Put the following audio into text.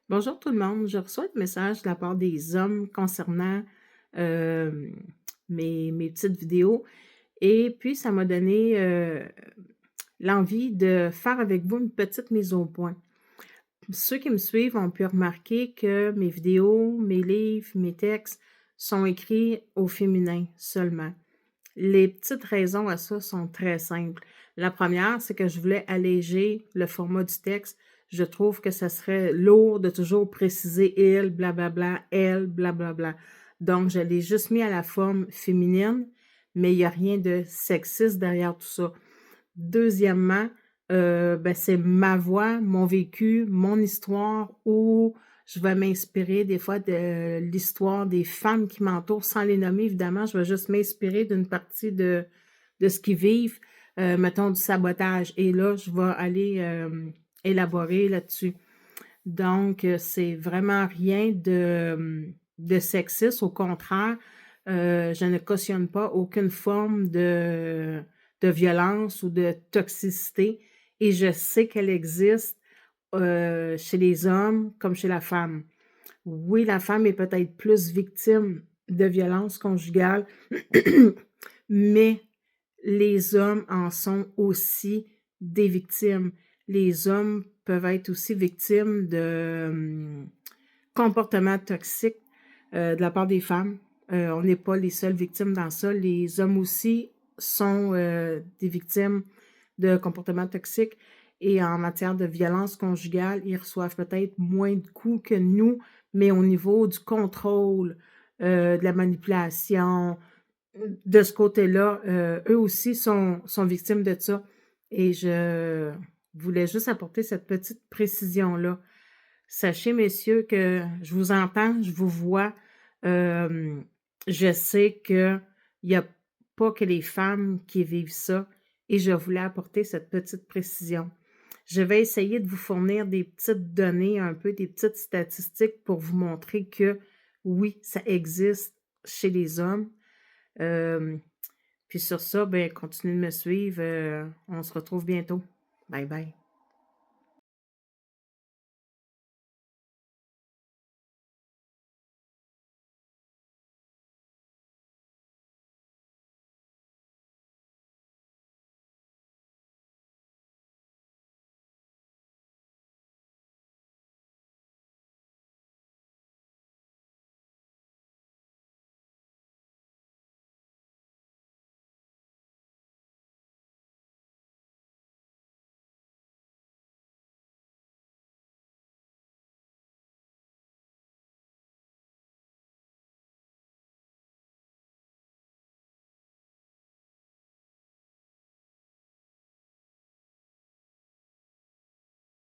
Bonjour tout le monde, je reçois des messages de la part des hommes concernant, hem, mes petites vidéos et puis ça m'a donné, l'envie de faire avec vous une petite mise au point. Ceux qui me suivent ont pu remarquer que mes vidéos, mes livres, mes textes sont écrits au féminin seulement. Les petites raisons à ça sont très simples. La première, c'est que je voulais alléger le format du texte. Je trouve que ça serait lourd de toujours préciser «il», blablabla, «elle», blablabla. Donc je l'ai juste mis à la forme féminine, mais il y a rien de sexiste derrière tout ça. Deuxièmement, c'est ma voix, mon vécu, mon histoire où je vais m'inspirer des fois de l'histoire des femmes qui m'entourent sans les nommer évidemment. Je vais juste m'inspirer d'une partie de ce qu'ils vivent, mettons du sabotage et là, je vais aller, élaborer là-dessus. Donc, c'est vraiment rien de sexiste, au contraire, je ne cautionne pas aucune forme de violence ou de toxicité et je sais qu'elle existe, chez les hommes comme chez la femme. Oui, la femme est peut-être plus victime de violences conjugales, mais les hommes en sont aussi des victimes. Les hommes peuvent être aussi victimes de, comportements toxiques, de la part des femmes. On n'est pas les seules victimes dans ça. Les hommes aussi sont, des victimes de comportements toxiques et en matière de violence conjugale, ils reçoivent peut-être moins de coups que nous, mais au niveau du contrôle, de la manipulation, de ce côté-là, eux aussi sont victimes de ça et je voulais juste apporter cette petite précision-là. Sachez, messieurs, que je vous entends, je vous vois, hem, je sais qu'il y a pas que les femmes qui vivent ça et je voulais apporter cette petite précision. Je vais essayer de vous fournir des petites données, un peu des petites statistiques pour vous montrer que oui, ça existe chez les hommes. Hem, puis sur ça, ben, continuez de me suivre, on se retrouve bientôt. Bye bye.